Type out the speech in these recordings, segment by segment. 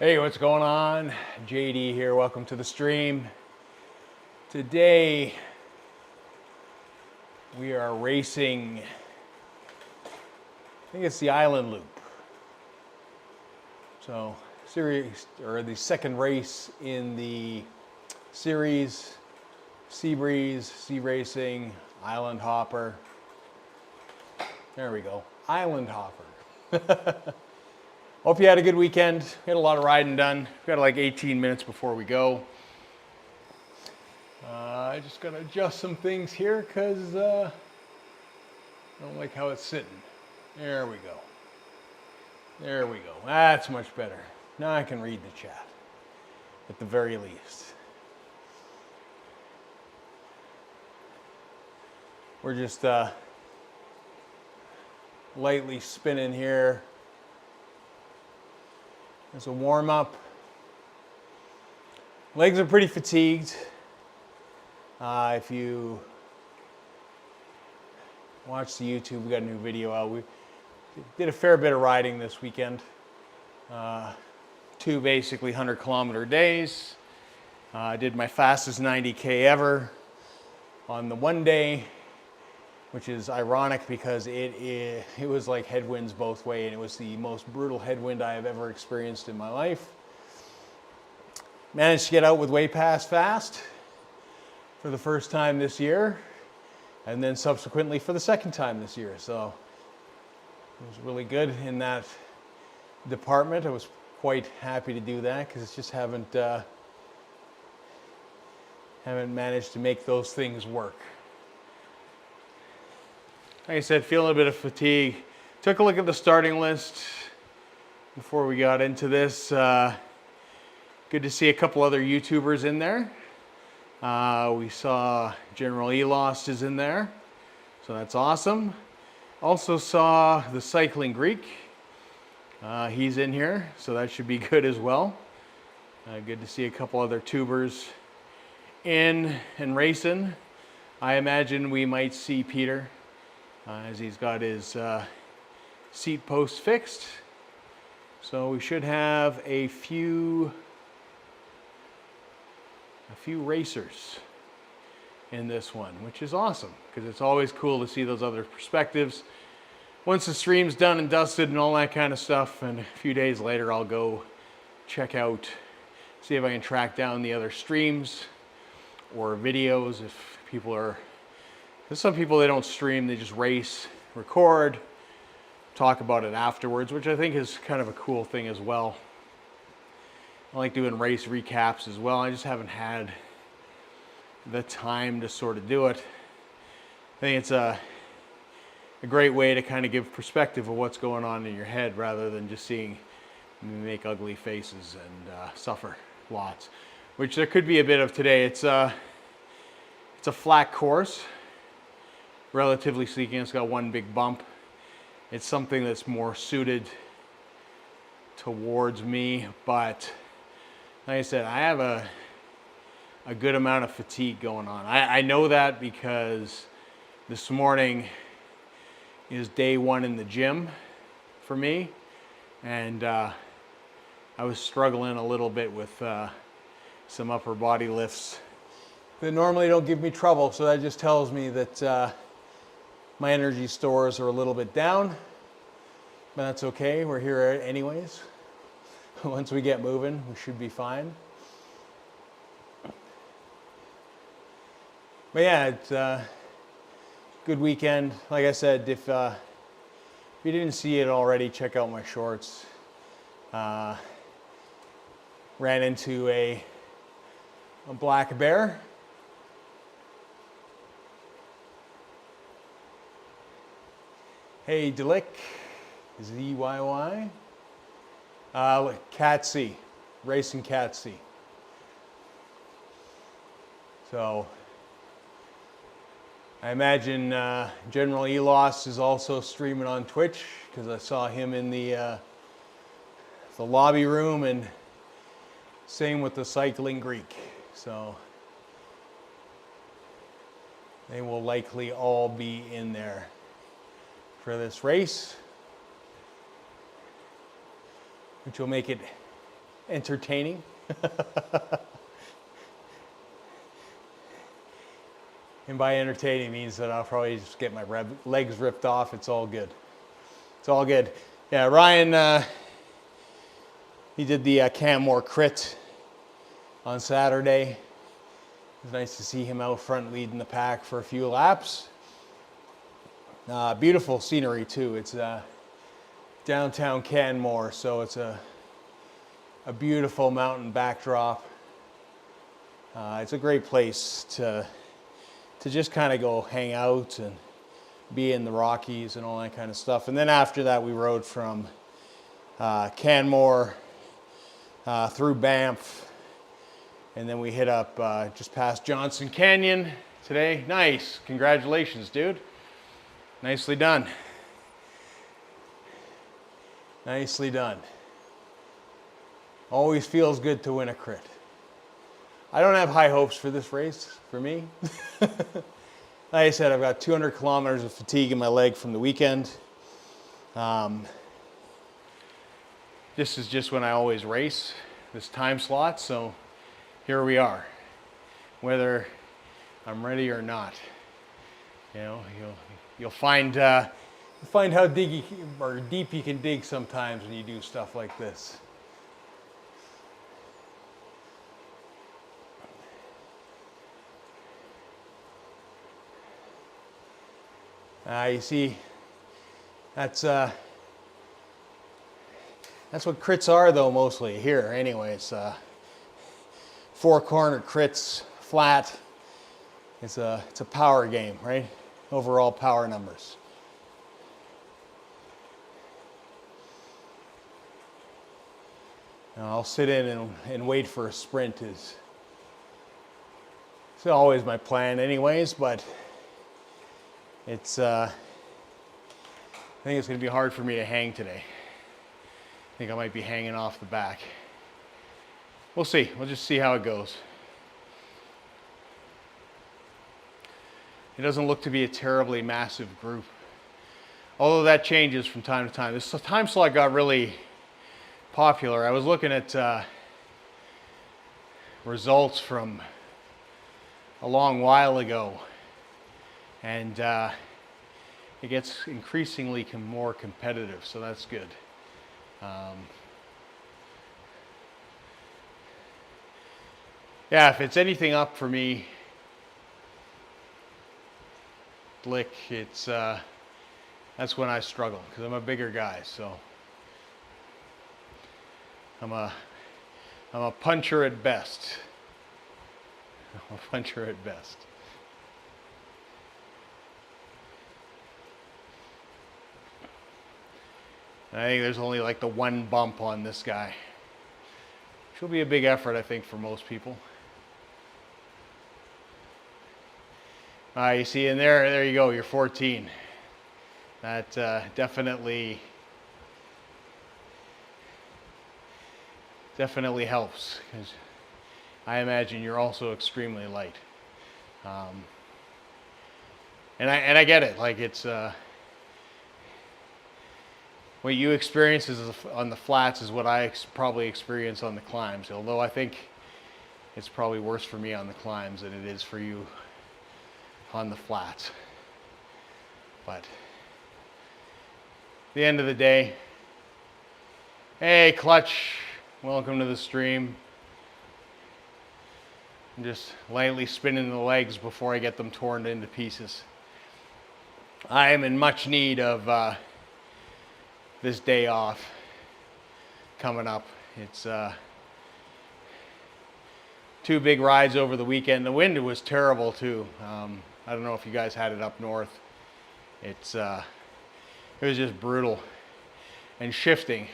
Hey, what's going on? JD here. Welcome to the stream. Today we are racing, I think it's the Island Loop. So, the second race in the series, Seabreeze, ZRacing, Island Hopper. There we go, Island Hopper. Hope you had a good weekend. We had a lot of riding done. We've got like 18 minutes before we go. I just gotta adjust some things here because I don't like how it's sitting. There we go. There we go. That's much better. Now I can read the chat, at the very least. We're just lightly spinning here. As a warm-up. Legs are pretty fatigued. If you watch the YouTube, we got a new video out. We did a fair bit of riding this weekend. Two basically 100-kilometer days. I did my fastest 90K ever on the one day, which is ironic because it was like headwinds both ways, and it was the most brutal headwind I have ever experienced in my life. Managed to get out with way past fast for the first time this year, and then subsequently for the second time this year. So it was really good in that department. I was quite happy to do that because it's just haven't managed to make those things work. Like I said, feeling a bit of fatigue. Took a look at the starting list before we got into this. Good to see a couple other YouTubers in there. We saw General Elost is in there, so that's awesome. Also saw the Cycling Greek. He's in here, so that should be good as well. Good to see a couple other tubers in and racing. I imagine we might see Peter. As he's got his seat post fixed. So we should have a few racers in this one, which is awesome because it's always cool to see those other perspectives. Once the stream's done and dusted and all that kind of stuff, and a few days later I'll go check out, see if I can track down the other streams or videos if people are. There's some people, they don't stream, they just race, record, talk about it afterwards, which I think is kind of a cool thing as well. I like doing race recaps as well. I just haven't had the time to sort of do it. I think it's a great way to kind of give perspective of what's going on in your head rather than just seeing me make ugly faces and suffer lots, which there could be a bit of today. It's a flat course. Relatively speaking, it's got one big bump. It's something that's more suited towards me, but like I said, I have a good amount of fatigue going on. I know that because this morning is day one in the gym for me, and I was struggling a little bit with some upper body lifts that normally don't give me trouble, so that just tells me that my energy stores are a little bit down, but that's okay. We're here anyways. Once we get moving, we should be fine. But yeah, it's a good weekend. Like I said, if you didn't see it already, check out my shorts. Ran into a black bear. Hey, Delick, ZYY. Catsy, racing Catsy. So, I imagine General Elost is also streaming on Twitch because I saw him in the lobby room, and same with the Cycling Greek. So, they will likely all be in there for this race, which will make it entertaining. And by entertaining means that I'll probably just get my legs ripped off. It's all good. It's all good. Yeah, Ryan, he did the Canmore crit on Saturday. It was nice to see him out front leading the pack for a few laps. Beautiful scenery too. It's downtown Canmore, so it's a beautiful mountain backdrop. It's a great place to just kind of go hang out and be in the Rockies and all that kind of stuff. And then after that, we rode from Canmore through Banff, and then we hit up just past Johnson Canyon today. Nice. Congratulations, dude. Nicely done. Nicely done. Always feels good to win a crit. I don't have high hopes for this race, for me. Like I said, I've got 200 kilometers of fatigue in my leg from the weekend. This is just when I always race, this time slot, so here we are. Whether I'm ready or not, you know, you'll find how deep you can dig sometimes when you do stuff like this. You see, that's what crits are, though, mostly here. Anyways, 4-corner crits, flat. It's a power game, right? Overall power numbers. Now, I'll sit in and wait for a sprint. It's always my plan, anyways, but. I think it's going to be hard for me to hang today. I think I might be hanging off the back. We'll see. We'll just see how it goes. It doesn't look to be a terribly massive group. Although that changes from time to time. This time slot got really popular. I was looking at results from a long while ago. And it gets increasingly more competitive, so that's good. Yeah, if it's anything up for me, Blick, it's that's when I struggle because I'm a bigger guy. So I'm a puncher at best. I'm a puncher at best. I think there's only like the one bump on this guy, which will be a big effort, I think, for most people. You see, and there you go, you're 14. That definitely helps, because I imagine you're also extremely light. And I get it, like it's. What you experience on the flats is what I probably experience on the climbs, although I think it's probably worse for me on the climbs than it is for you on the flats. But at the end of the day, hey Clutch, welcome to the stream. I'm just lightly spinning the legs before I get them torn into pieces. I am in much need of this day off coming up. It's 2 big rides over the weekend. The wind was terrible too. I don't know if you guys had it up north. It was just brutal and shifting.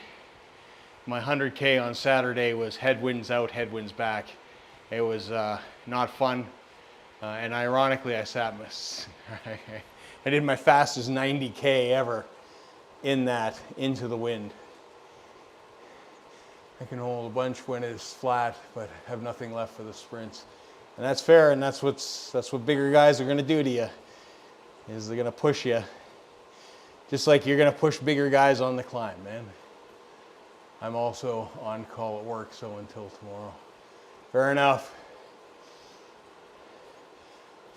My 100K on Saturday was headwinds out, headwinds back. It was not fun. And ironically, I did my fastest 90K ever into the wind. I can hold a bunch when it's flat, but have nothing left for the sprints. And that's fair, and that's what bigger guys are going to do to you, is they're going to push you. Just like you're going to push bigger guys on the climb, man. I'm also on call at work, so until tomorrow. Fair enough.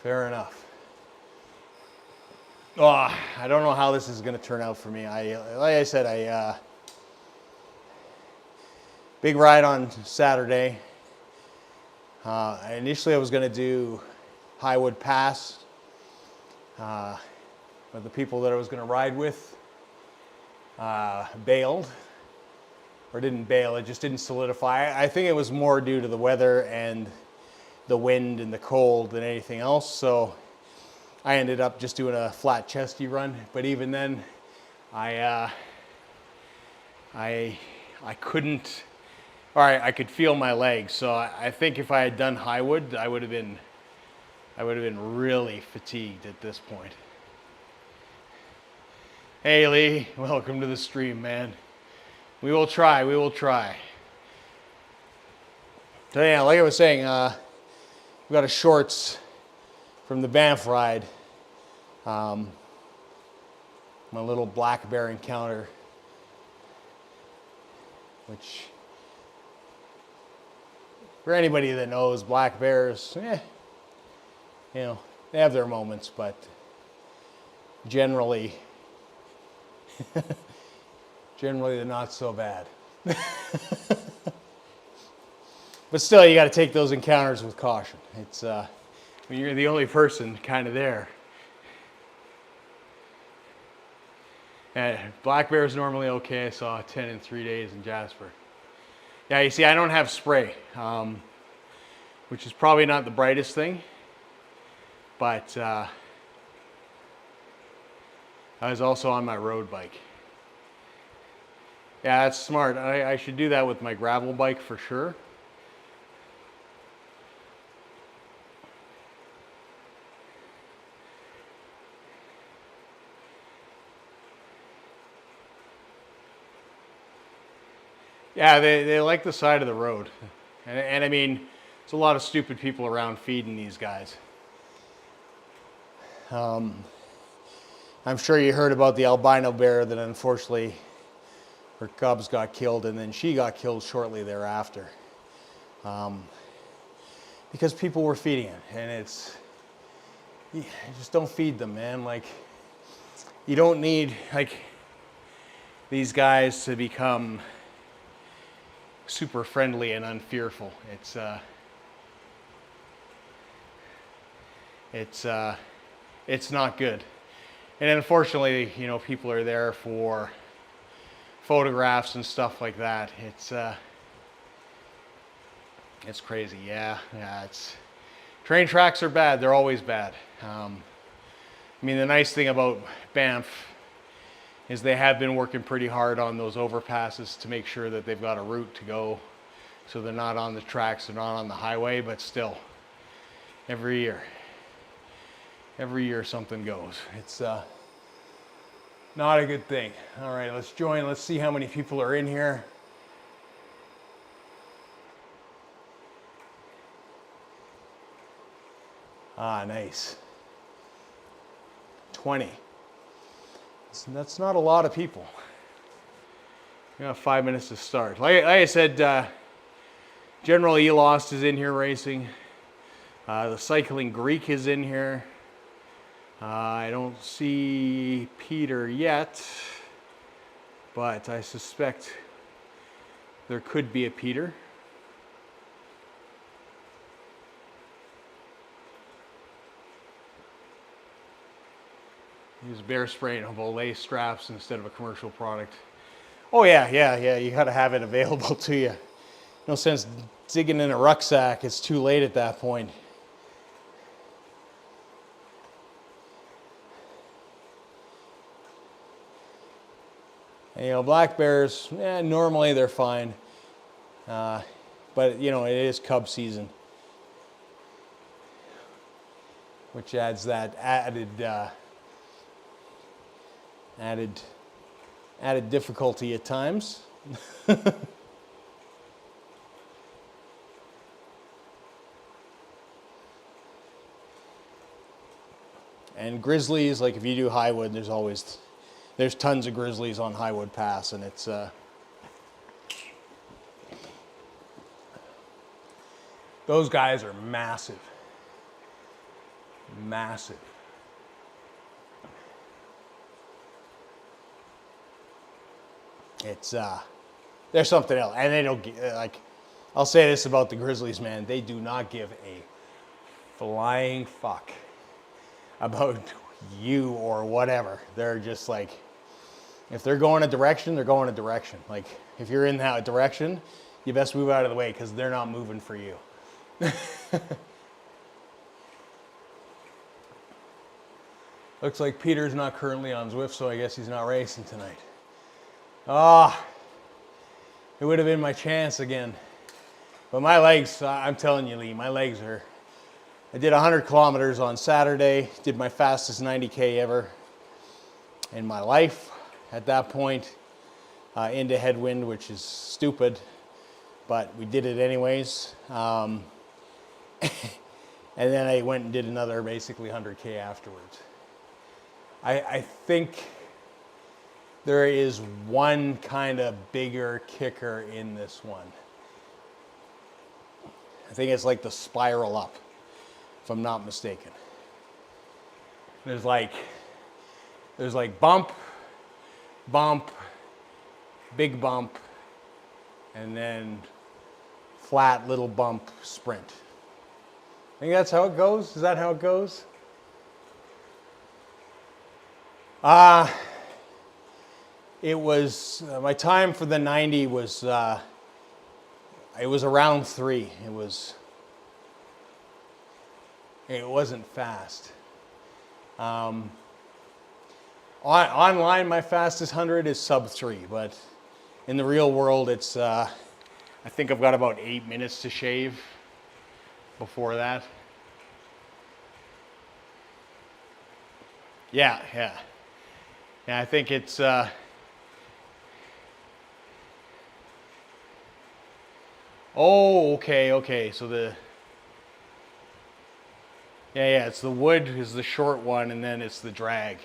Fair enough. Oh, I don't know how this is going to turn out for me. Like I said, big ride on Saturday. Initially I was going to do Highwood Pass, but the people that I was going to ride with bailed, or didn't bail, it just didn't solidify. I think it was more due to the weather and the wind and the cold than anything else, so I ended up just doing a flat chesty run. But even then, I couldn't, or I could feel my legs. So I think if I had done Highwood, I would have been really fatigued at this point. Hey Lee, welcome to the stream, man. We will try, we will try. So yeah, like I was saying, we got a shorts from the Banff ride. My little black bear encounter, which, for anybody that knows, black bears, you know, they have their moments, but generally, they're not so bad. But still, you got to take those encounters with caution. It's when you're the only person kind of there. And black bear is normally okay. I saw 10 in 3 days in Jasper. Yeah, you see, I don't have spray, which is probably not the brightest thing, but I was also on my road bike. Yeah, that's smart. I should do that with my gravel bike for sure. Yeah, they like the side of the road. And I mean, there's a lot of stupid people around feeding these guys. I'm sure you heard about the albino bear that unfortunately her cubs got killed, and then she got killed shortly thereafter. Because people were feeding it, and you just don't feed them, man. Like, you don't need, like, these guys to become super friendly and unfearful. It's not good. And unfortunately, you know, people are there for photographs and stuff like that. It's crazy. Yeah. Train tracks are bad. They're always bad. I mean, the nice thing about Banff is they have been working pretty hard on those overpasses to make sure that they've got a route to go, so they're not on the tracks, they're not on the highway. But still, every year something goes. It's not a good thing. All right, let's join. Let's see how many people are in here. Ah, nice. 20. That's not a lot of people. We got 5 minutes to start. Like I said, General Elost is in here racing. The Cycling Greek is in here. I don't see Peter yet, but I suspect there could be a Peter. Use bear spray and belay straps instead of a commercial product. Oh yeah, you gotta have it available to you. No sense digging in a rucksack, it's too late at that point. And, you know, black bears, normally they're fine. But, you know, it is cub season, which adds that added difficulty at times. And grizzlies, like if you do Highwood, there's tons of grizzlies on Highwood Pass, and it's Those guys are massive. Massive. It's, there's something else. And they don't, like, I'll say this about the Grizzlies, man. They do not give a flying fuck about you or whatever. They're just like, if they're going a direction, they're going a direction. Like, if you're in that direction, you best move out of the way because they're not moving for you. Looks like Peter's not currently on Zwift, so I guess he's not racing tonight. Ah, it would have been my chance again. But my legs, I'm telling you, Lee, my legs are... I did 100 kilometers on Saturday, did my fastest 90K ever in my life at that point, into headwind, which is stupid, but we did it anyways. And then I went and did another basically 100K afterwards. I think there is one kind of bigger kicker in this one. I think it's like the spiral up, if I'm not mistaken. There's like bump, bump, big bump, and then flat little bump sprint. I think that's how it goes. Is that how it goes? It was, my time for the 90 was, it was around 3. It wasn't fast. Online, my fastest 100 is sub 3, but in the real world, it's, I think I've got about 8 minutes to shave before that. Yeah. Yeah, I think it's, oh, okay, so the, yeah, it's the wood is the short one, and then it's the drag.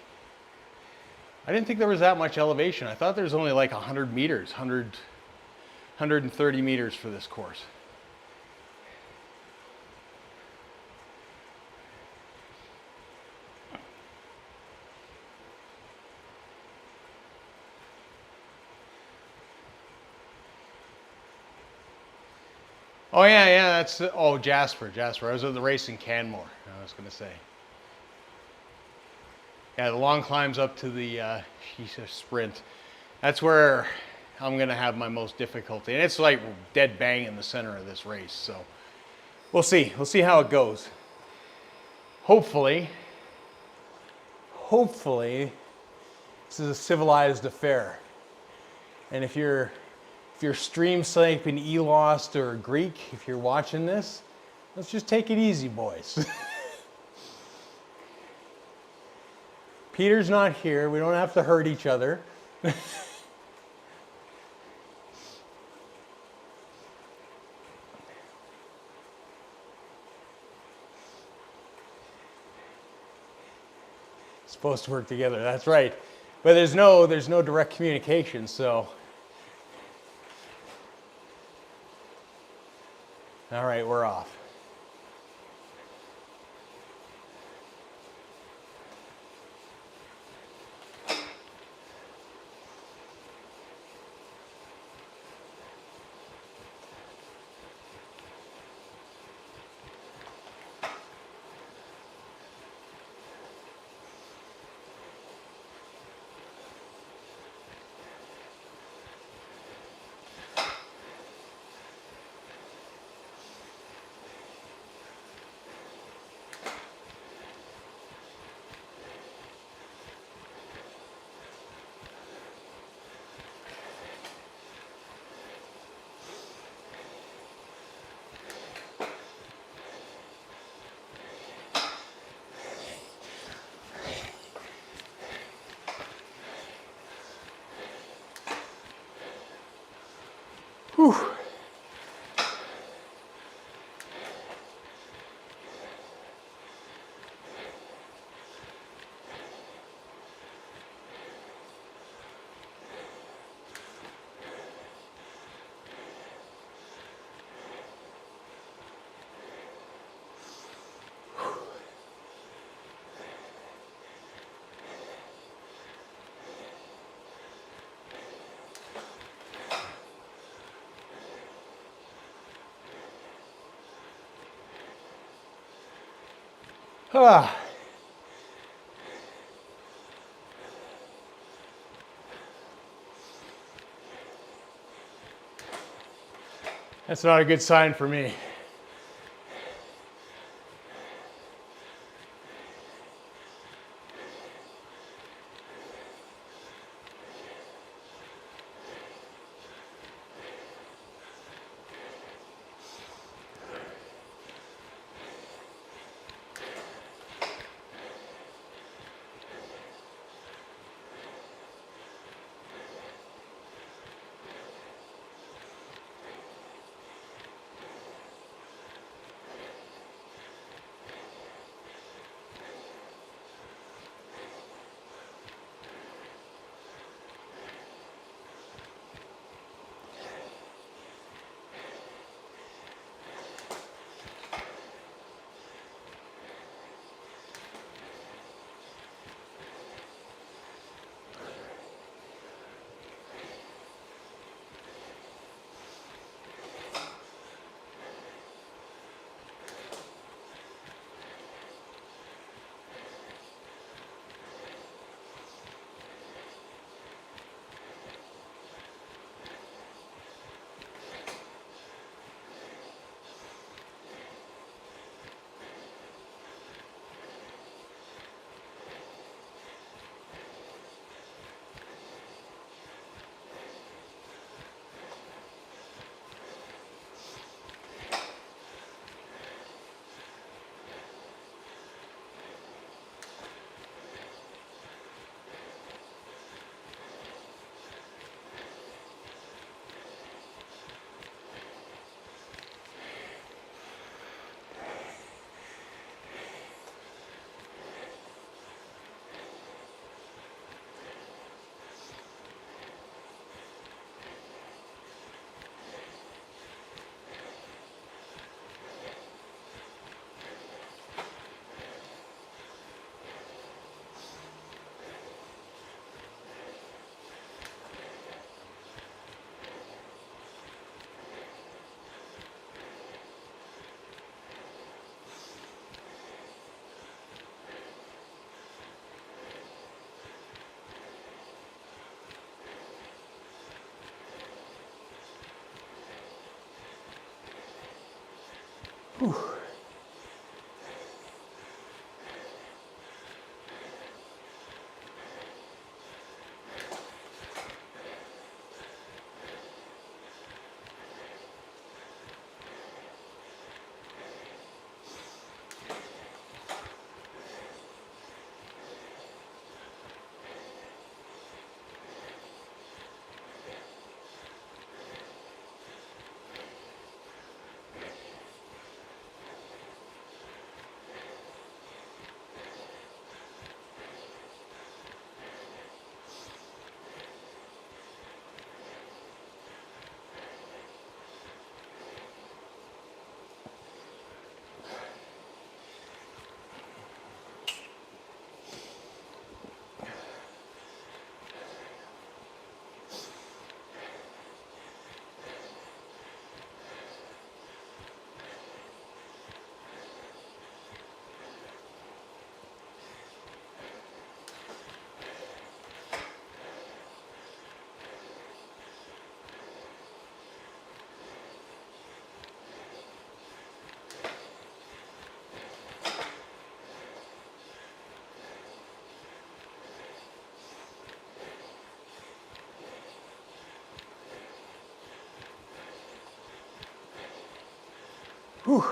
I didn't think there was that much elevation. I thought there was only like 100 meters, 130 meters for this course. Oh yeah, that's, oh, Jasper. I was at the race in Canmore, I was going to say. Yeah, the long climbs up to the sprint. That's where I'm going to have my most difficulty. And it's like dead bang in the center of this race. So we'll see. We'll see how it goes. Hopefully, this is a civilized affair. And if you're stream sniping Elost or Greek, if you're watching this, let's just take it easy, boys. Peter's not here. We don't have to hurt each other. Supposed to work together. That's right. But there's no direct communication, so. All right, we're off. Whew. Ah. That's not a good sign for me. Whew. Whew.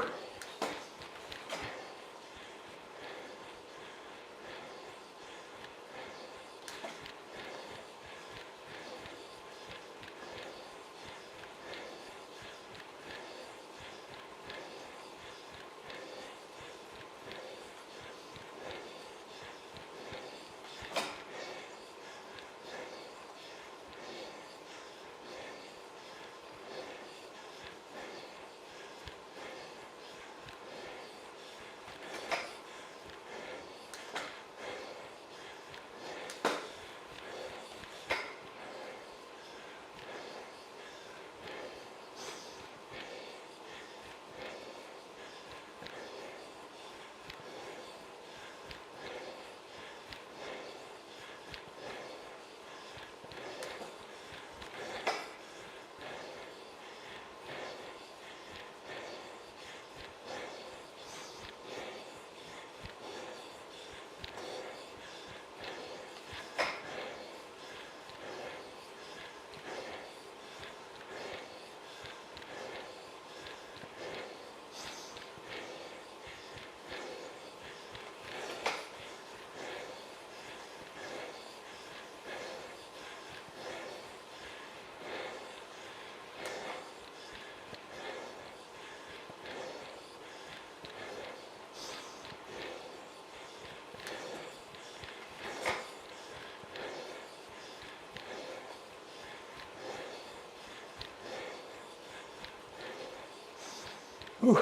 Whew.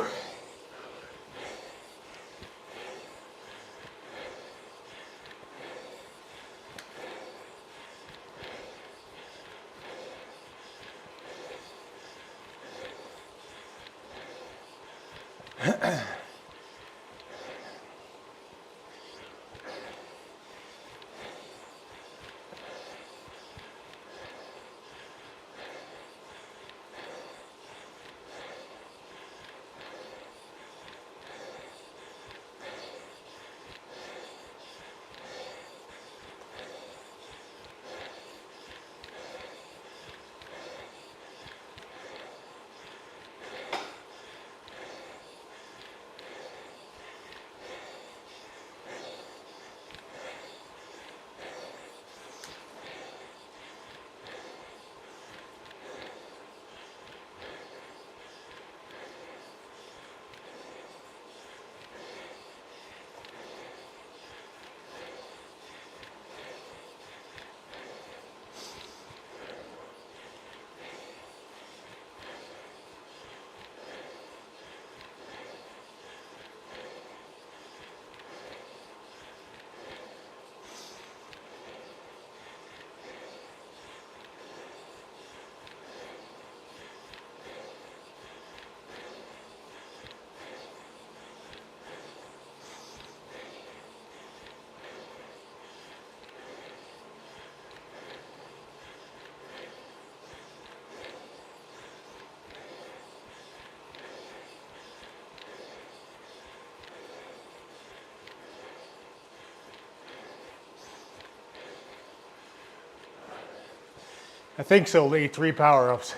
I think so, Lee. 3 power-ups.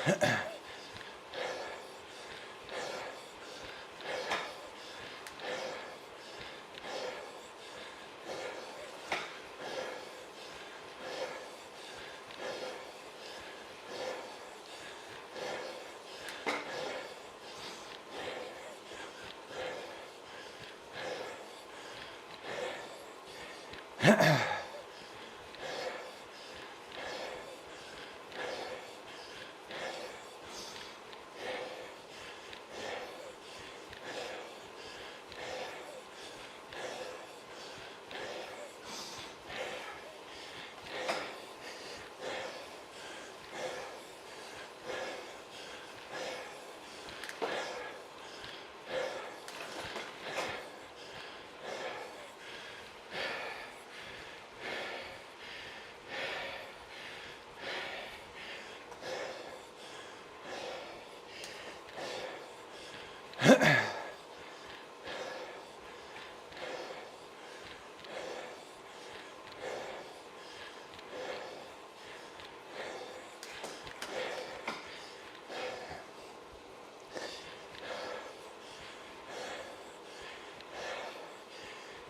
I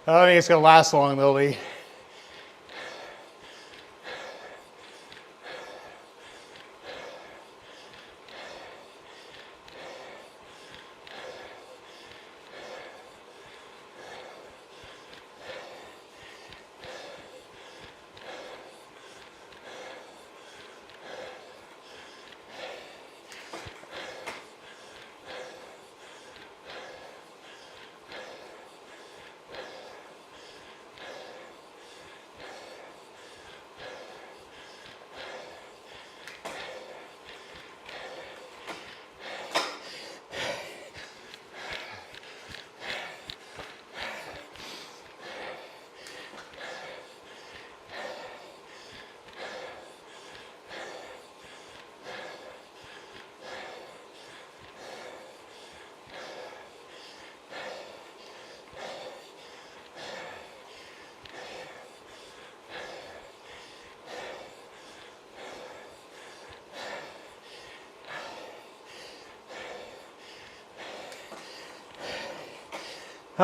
don't think it's going to last long though, Lee.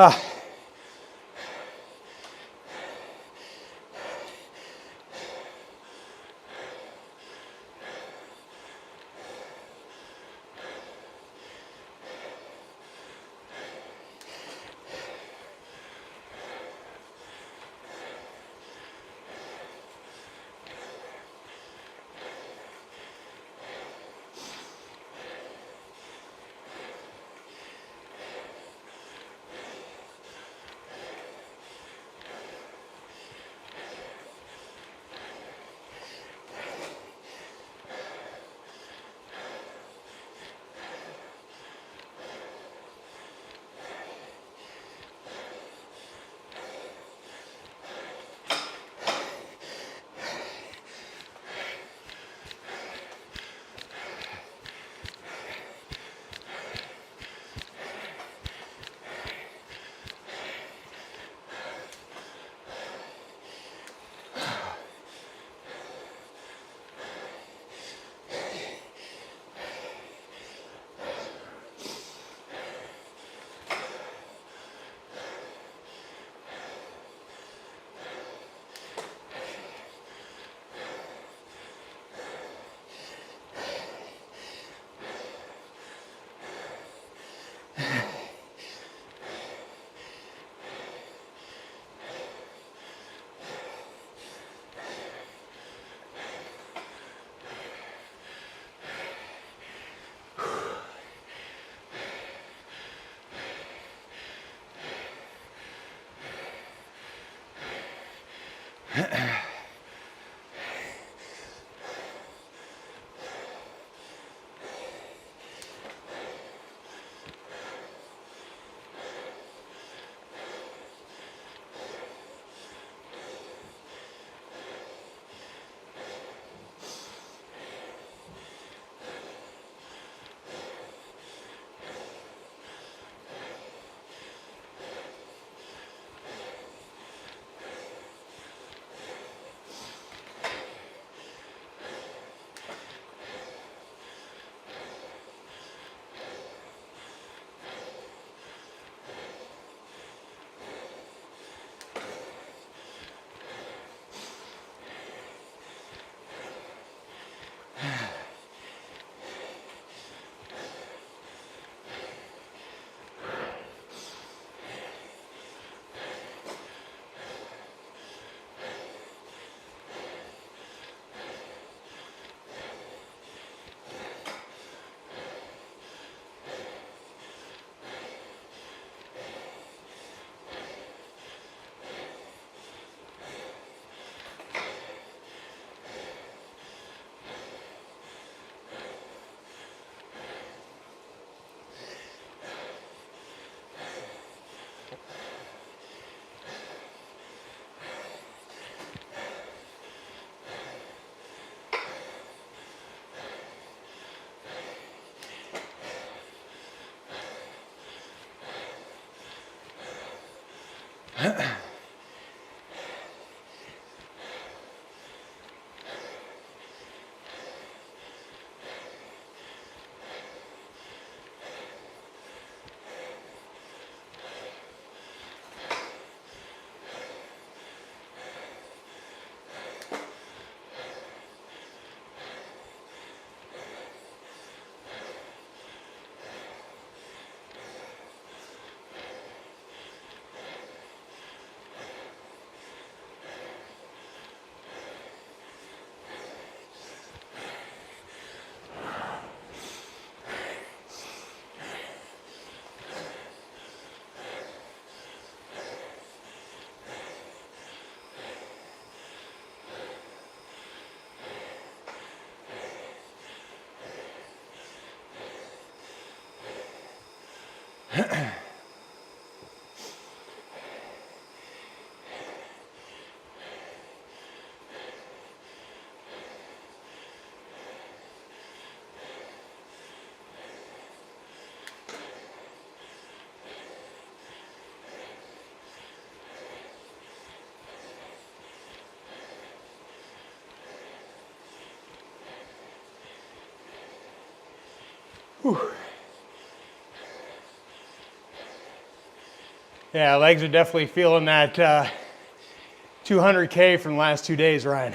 Ah. Whew. Yeah, legs are definitely feeling that 200K from the last 2 days, Ryan.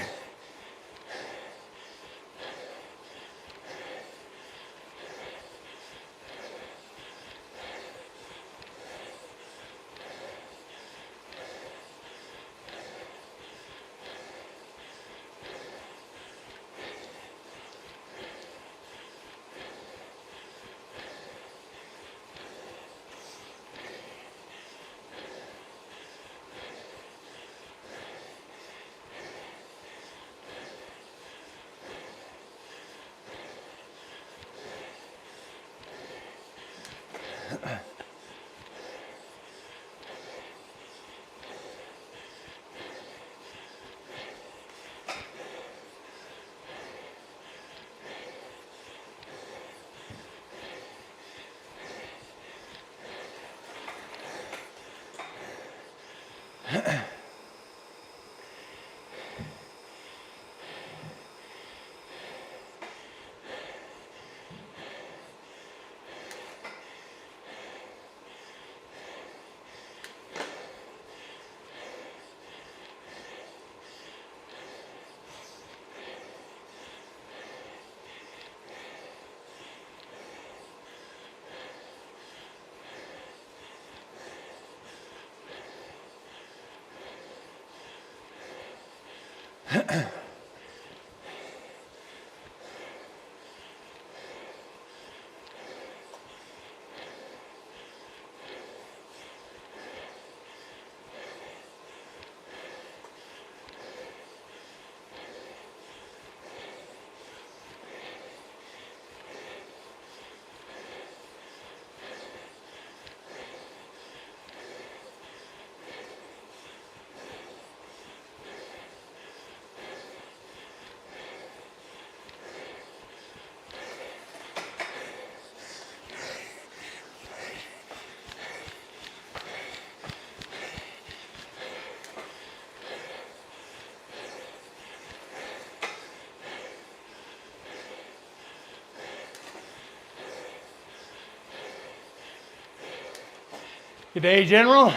Good day, General.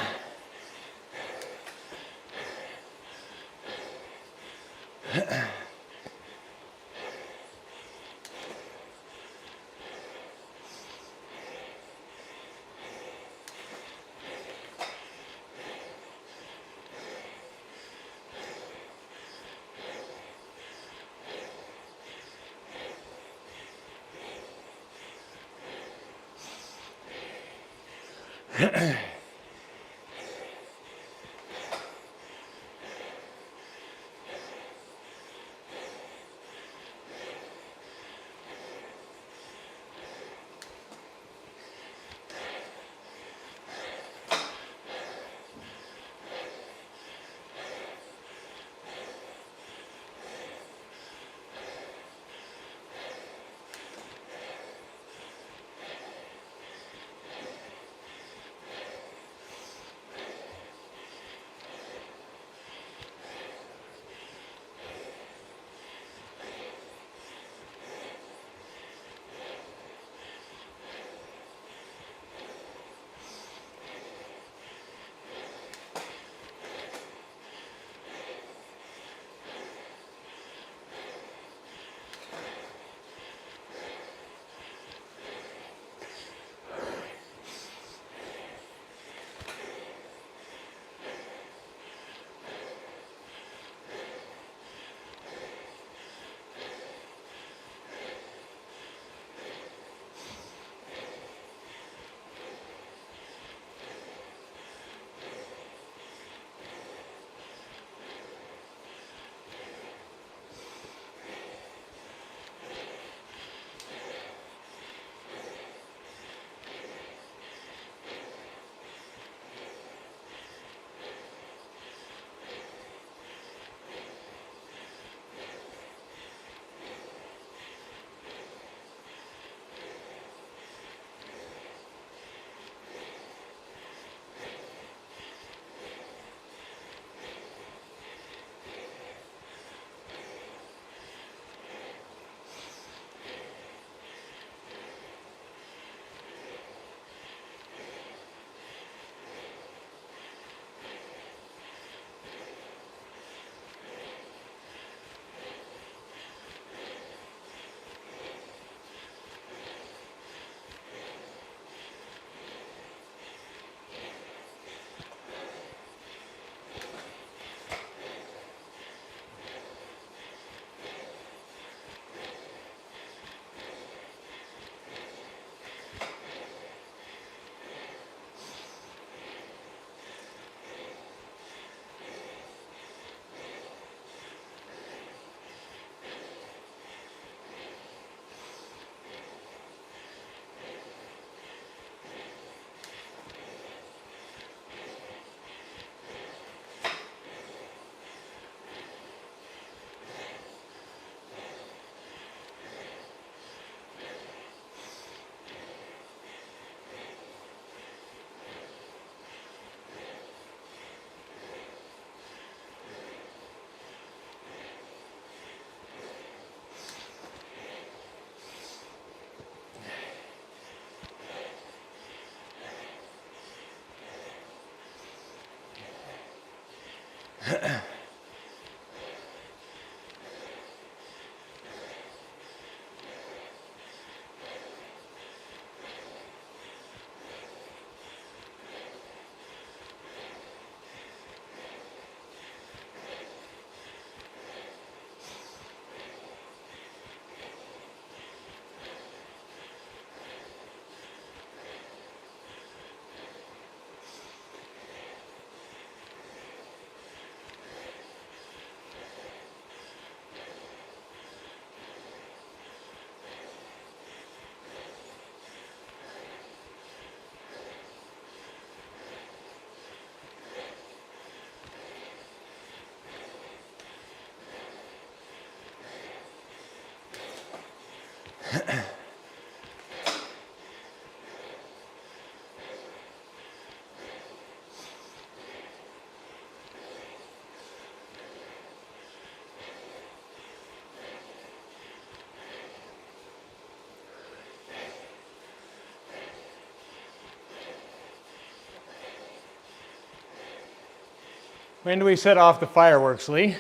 When do we set off the fireworks, Lee?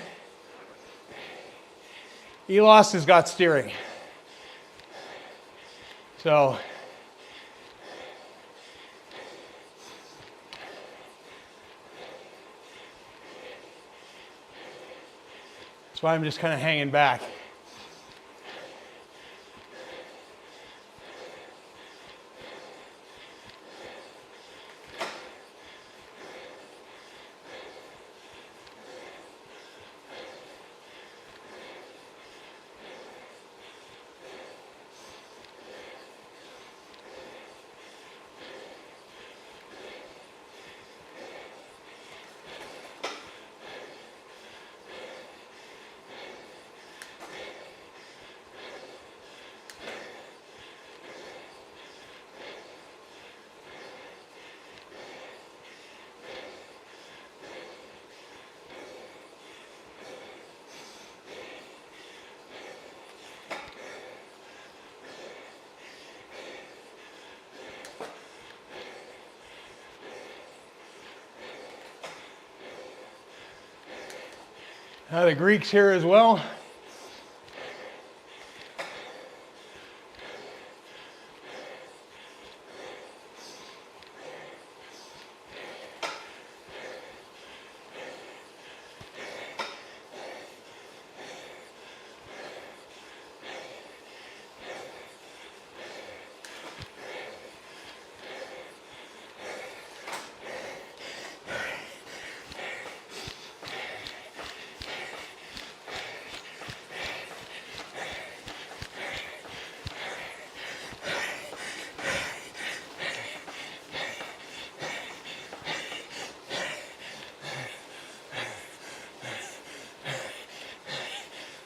Elos has got steering. So that's why I'm just kind of hanging back. The Greek's here as well.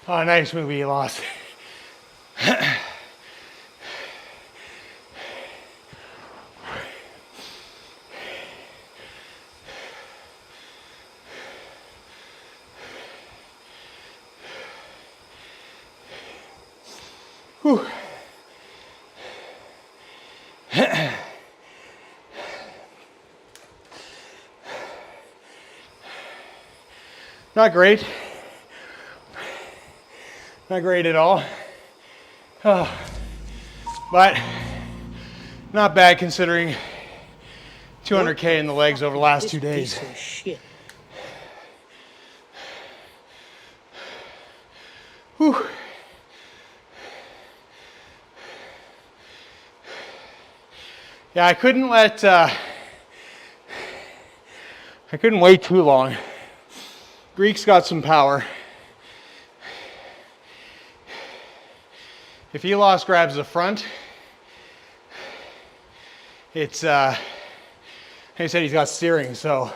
Oh, nice movie, you lost. Whew. Not great. Not great at all. Oh, but not bad considering 200K in the legs over the last 2 days. Piece of shit. Whew. Yeah, I couldn't wait too long. Greek's got some power. If Elos grabs the front, it's, like I said, he's got steering, so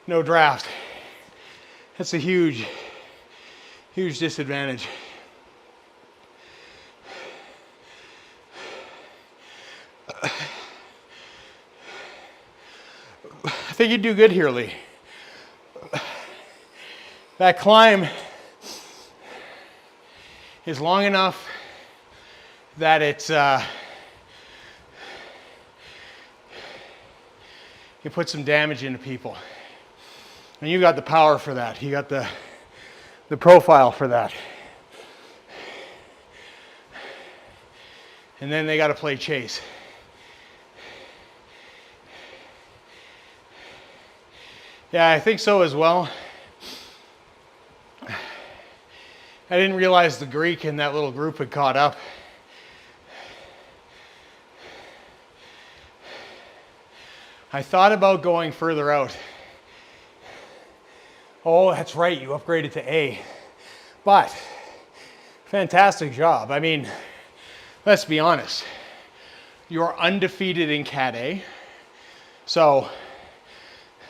no draft. That's a huge, huge disadvantage. I think you'd do good here, Lee. That climb is long enough that it's you put some damage into people, and you got the power for that. You got the profile for that, and then they got to play chase. Yeah, I think so as well. I didn't realize the Greek in that little group had caught up. I thought about going further out. Oh, that's right, you upgraded to A. But, fantastic job. I mean, let's be honest. You're undefeated in Cat A. So,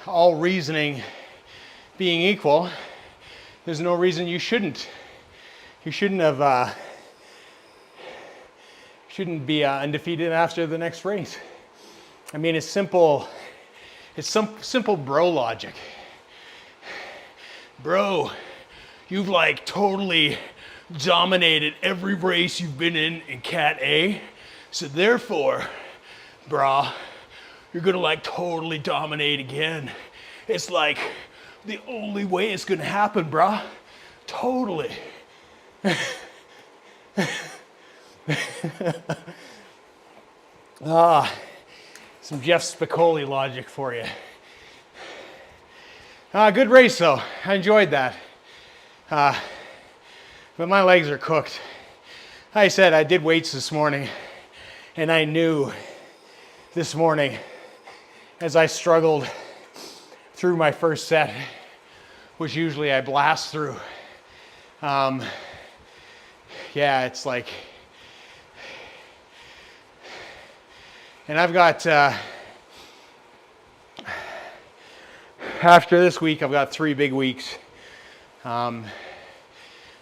all reasoning being equal, there's no reason you shouldn't. You shouldn't have shouldn't be undefeated after the next race. I mean, it's simple. It's some simple bro logic. Bro, you've like totally dominated every race you've been in Cat A. So therefore, brah, you're gonna like totally dominate again. It's like the only way it's gonna happen, brah. Totally. Some Jeff Spicoli logic for you. Good race though. I enjoyed that. But my legs are cooked. Like I said, I did weights this morning, and I knew this morning as I struggled through my first set, which usually I blast through. Yeah, it's like, and I've got, after this week, I've got 3 big weeks.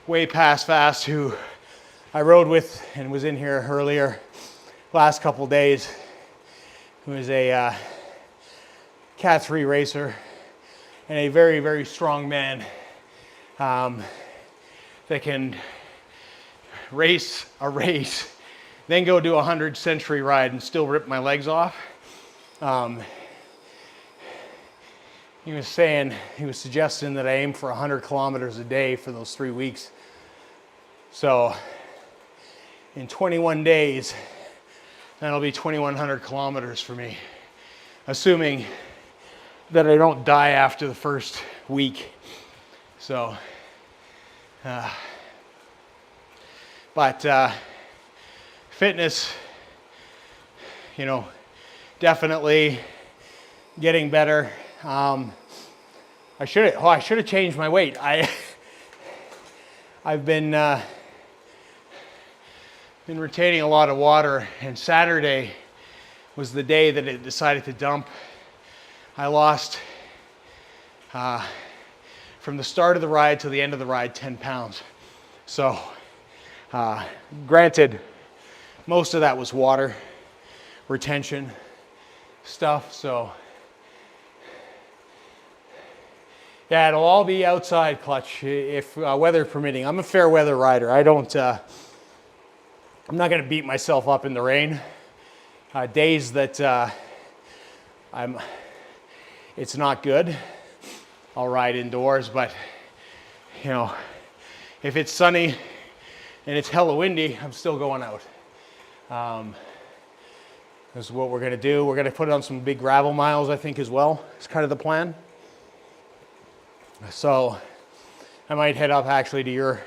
Way past Fast, who I rode with and was in here earlier last couple days, who is a Cat 3 racer and a very, very strong man that can race a race, then go do a 100 century ride and still rip my legs off. He was suggesting that I aim for 100 kilometers a day for those 3 weeks. So in 21 days, that'll be 2,100 kilometers for me, assuming that I don't die after the first week. So, but fitness, you know, definitely getting better. I should have changed my weight. I've been retaining a lot of water, and Saturday was the day that it decided to dump. I lost from the start of the ride to the end of the ride 10 pounds. So granted, most of that was water retention stuff. So yeah, it'll all be outside clutch if weather permitting. I'm a fair weather rider. I'm not going to beat myself up in the rain. Days that it's not good, I'll ride indoors. But you know, if it's sunny and it's hella windy, I'm still going out. This is what we're going to do. We're going to put on some big gravel miles, I think, as well. It's kind of the plan. So I might head up actually to your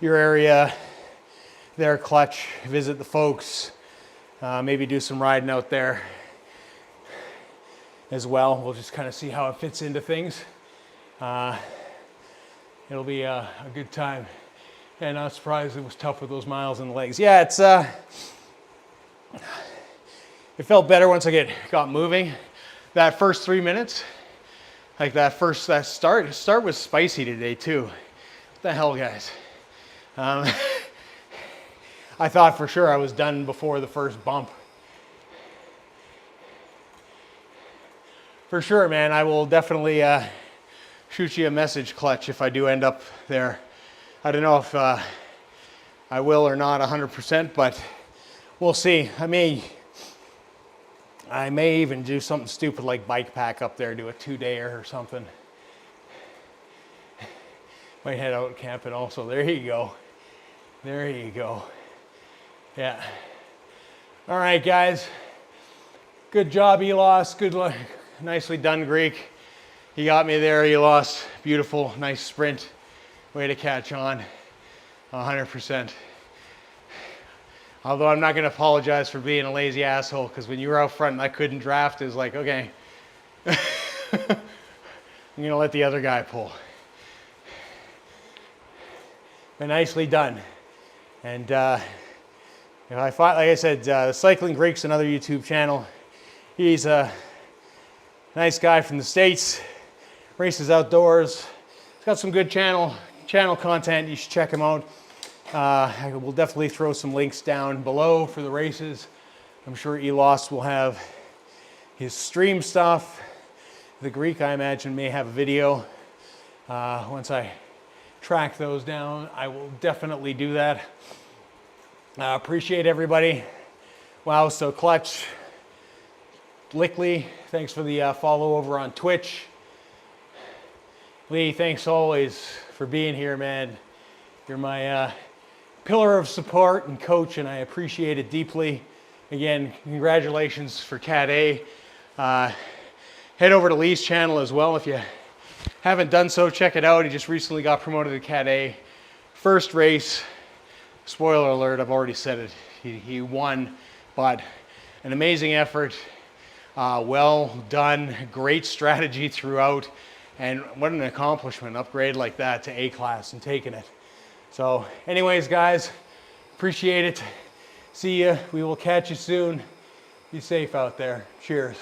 area there, clutch, visit the folks, maybe do some riding out there as well. We'll just kind of see how it fits into things. It'll be a good time. And not surprised it was tough with those miles in the legs. Yeah, it's it felt better once I got moving. That first 3 minutes, like that start was spicy today too. What the hell, guys? I thought for sure I was done before the first bump. For sure, man, I will definitely shoot you a message, clutch, if I do end up there. I don't know if I will or not 100%, but we'll see. I may even do something stupid like bike pack up there, do a 2-dayer or something. Might head out camping also. There you go. There you go. Yeah. All right, guys. Good job, Elos. Good luck. Nicely done, Greek. You got me there, Elos. Beautiful, nice sprint. Way to catch on. 100%. Although I'm not going to apologize for being a lazy asshole, because when you were out front and I couldn't draft, it was like, okay. I'm going to let the other guy pull. But nicely done. And if I find, like I said, Cycling Greek's another YouTube channel. He's a nice guy from the States, races outdoors. He's got some good channel content. You should check him out. I will definitely throw some links down below for the races. I'm sure Elos will have his stream stuff. The Greek, I imagine, may have a video. Once I track those down, I will definitely do that. Appreciate everybody. Wow, so clutch. Lickley, thanks for the follow over on Twitch. Lee, thanks always for being here, man. You're my pillar of support and coach, and I appreciate it deeply. Again, congratulations for Cat A. Head over to Lee's channel as well. If you haven't done so, check it out. He just recently got promoted to Cat A. First race, spoiler alert, I've already said it, he won, but an amazing effort. Well done, great strategy throughout, and what an accomplishment, upgrade like that to A class and taking it. So anyways, guys, appreciate it. See ya. We will catch you soon. Be safe out there. Cheers.